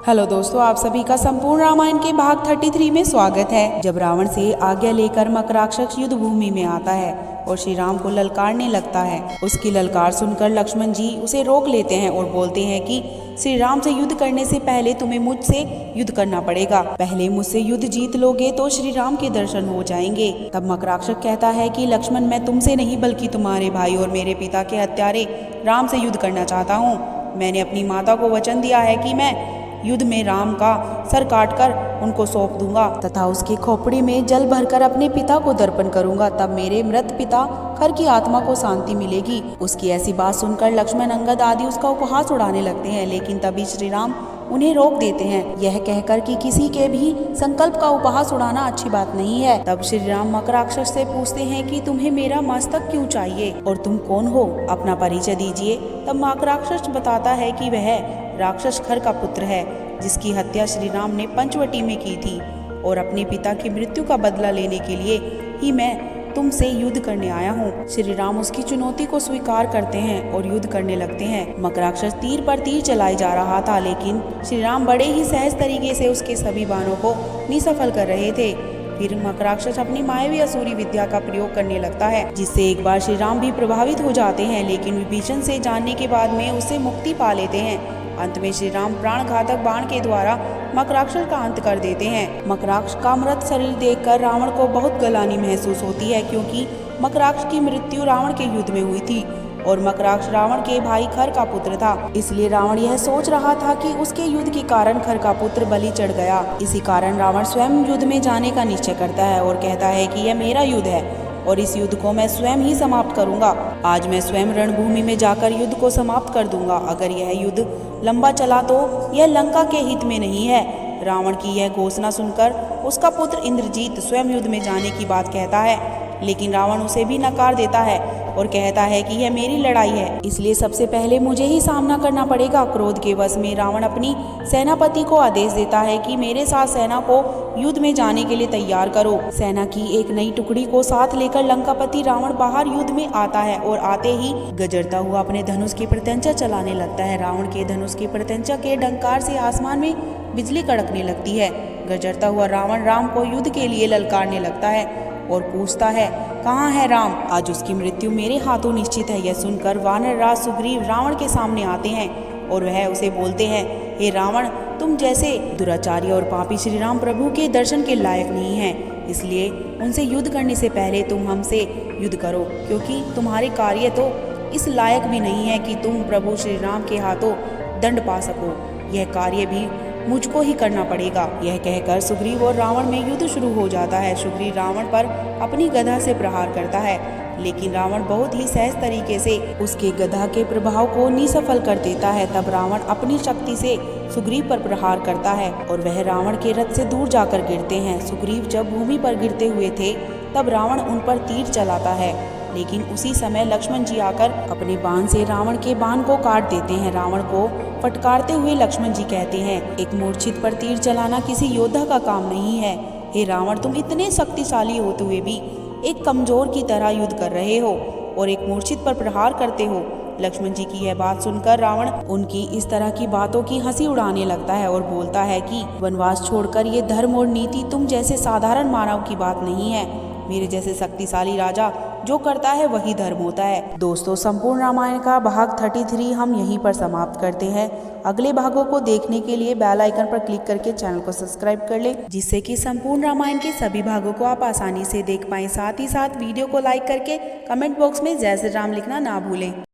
Hello दोस्तों, आप सभी का संपूर्ण रामायण के भाग 33 में स्वागत है। जब रावण से आज्ञा लेकर मकराक्षक युद्ध भूमि में आता है और श्री राम को ललकारने लगता है। उसकी ललकार सुनकर लक्ष्मण जी उसे रोक लेते हैं और बोलते हैं कि श्री राम से युद्ध करने से पहले तुम्हें मुझसे युद्ध करना पड़ेगा। पहले मुझसे युद्ध जीत लोगे तो श्री राम के दर्शन हो जाएंगे। तब मकराक्षक कहता है कि लक्ष्मण, मैं तुमसे नहीं बल्कि तुम्हारे भाई और मेरे पिता के हत्यारे राम से युद्ध करना चाहता हूँ। मैंने अपनी माता को वचन दिया है कि मैं युद्ध में राम का सर काटकर उनको सौंप दूंगा तथा उसकी खोपड़ी में जल भरकर अपने पिता को दर्पण करूंगा। तब मेरे मृत पिता खर की आत्मा को शांति मिलेगी। उसकी ऐसी बात सुनकर लक्ष्मण, अंगद आदि उसका उपहास उड़ाने लगते हैं, लेकिन तभी श्री राम उन्हें रोक देते हैं, यह कहकर कि किसी के भी संकल्प का उपहास उड़ाना अच्छी बात नहीं है। तब श्री राम मकराक्षस से पूछते हैं कि तुम्हें मेरा मस्तक क्यों चाहिए और तुम कौन हो, अपना परिचय दीजिए। तब मकराक्षस बताता है कि वह राक्षस खर का पुत्र है, जिसकी हत्या श्री राम ने पंचवटी में की थी और अपने पिता की मृत्यु का बदला लेने के लिए ही मैं तुमसे युद्ध करने आया हूँ। श्री राम उसकी चुनौती को स्वीकार करते हैं और युद्ध करने लगते हैं। मकराक्षस तीर पर तीर चलाए जा रहा था, लेकिन श्री राम बड़े ही सहज तरीके से उसके सभी बाणों को निसफल कर रहे थे। फिर मकराक्षस अपनी मायावी असुरी विद्या का प्रयोग करने लगता है, जिससे एक बार श्री राम भी प्रभावित हो जाते हैं, लेकिन विभीषण से जानने के बाद में उससे मुक्ति पा लेते हैं। अंत में श्री राम प्राण घातक बाण के द्वारा मकराक्षस का अंत कर देते हैं। मकराक्ष का मृत शरीर देखकर रावण को बहुत ग्लानि महसूस होती है, क्योंकि मकराक्ष की मृत्यु रावण के युद्ध में हुई थी और मकराक्ष रावण के भाई खर का पुत्र था। इसलिए रावण यह सोच रहा था कि उसके युद्ध के कारण खर का पुत्र बलि चढ़ गया। इसी कारण रावण स्वयं युद्ध में जाने का निश्चय करता है और कहता है कि यह मेरा युद्ध है और इस युद्ध को मैं स्वयं ही समाप्त करूंगा। आज मैं स्वयं रणभूमि में जाकर युद्ध को समाप्त कर दूंगा। अगर यह युद्ध लंबा चला तो यह लंका के हित में नहीं है। रावण की यह घोषणा सुनकर उसका पुत्र इंद्रजीत स्वयं युद्ध में जाने की बात कहता है, लेकिन रावण उसे भी नकार देता है और कहता है कि यह मेरी लड़ाई है, इसलिए सबसे पहले मुझे ही सामना करना पड़ेगा। क्रोध के वश में रावण अपनी सेनापति को आदेश देता है कि मेरे साथ सेना को युद्ध में जाने के लिए तैयार करो। सेना की एक नई टुकड़ी को साथ लेकर लंकापति रावण बाहर युद्ध में आता है और आते ही गरजता हुआ अपने धनुष की प्रत्यंचा चलाने लगता है। रावण के धनुष की प्रत्यंचा के डंकार से आसमान में बिजली कड़कने लगती है। गरजता हुआ रावण राम को युद्ध के लिए ललकारने लगता है और पूछता है, कहाँ है राम? आज उसकी मृत्यु मेरे हाथों निश्चित है। यह सुनकर वानर राज सुग्रीव रावण के सामने आते हैं और वह उसे बोलते हैं, हे रावण, तुम जैसे दुराचारी और पापी श्री राम प्रभु के दर्शन के लायक नहीं हैं, इसलिए उनसे युद्ध करने से पहले तुम हमसे युद्ध करो, क्योंकि तुम्हारे कार्य तो इस लायक भी नहीं है कि तुम प्रभु श्री राम के हाथों दंड पा सको। यह कार्य भी मुझको ही करना पड़ेगा। यह कहकर सुग्रीव और रावण में युद्ध शुरू हो जाता है। सुग्रीव रावण पर अपनी गदा से प्रहार करता है, लेकिन रावण बहुत ही सहज तरीके से उसके गदा के प्रभाव को निसफल कर देता है। तब रावण अपनी शक्ति से सुग्रीव पर प्रहार करता है और वह रावण के रथ से दूर जाकर गिरते हैं। सुग्रीव जब भूमि पर गिरते हुए थे तब रावण उन पर तीर चलाता है, लेकिन उसी समय लक्ष्मण जी आकर अपने बाण से रावण के बाण को काट देते हैं। रावण को फटकारते हुए लक्ष्मण जी कहते हैं, एक मूर्छित पर तीर चलाना किसी योद्धा का काम नहीं है। हे रावण, तुम इतने शक्तिशाली होते हुए भी एक कमजोर की तरह युद्ध कर रहे हो और एक मूर्छित पर प्रहार करते हो। लक्ष्मण जी की यह बात सुनकर रावण उनकी इस तरह की बातों की हंसी उड़ाने लगता है और बोलता है कि वनवास छोड़कर ये धर्म और नीति तुम जैसे साधारण मानव की बात नहीं है। मेरे जैसे शक्तिशाली राजा जो करता है वही धर्म होता है। दोस्तों, संपूर्ण रामायण का भाग 33 हम यहीं पर समाप्त करते हैं। अगले भागों को देखने के लिए बेल आइकन पर क्लिक करके चैनल को सब्सक्राइब कर लें, जिससे कि संपूर्ण रामायण के सभी भागों को आप आसानी से देख पाएं। साथ ही साथ वीडियो को लाइक करके कमेंट बॉक्स में जय श्री राम लिखना ना भूलें।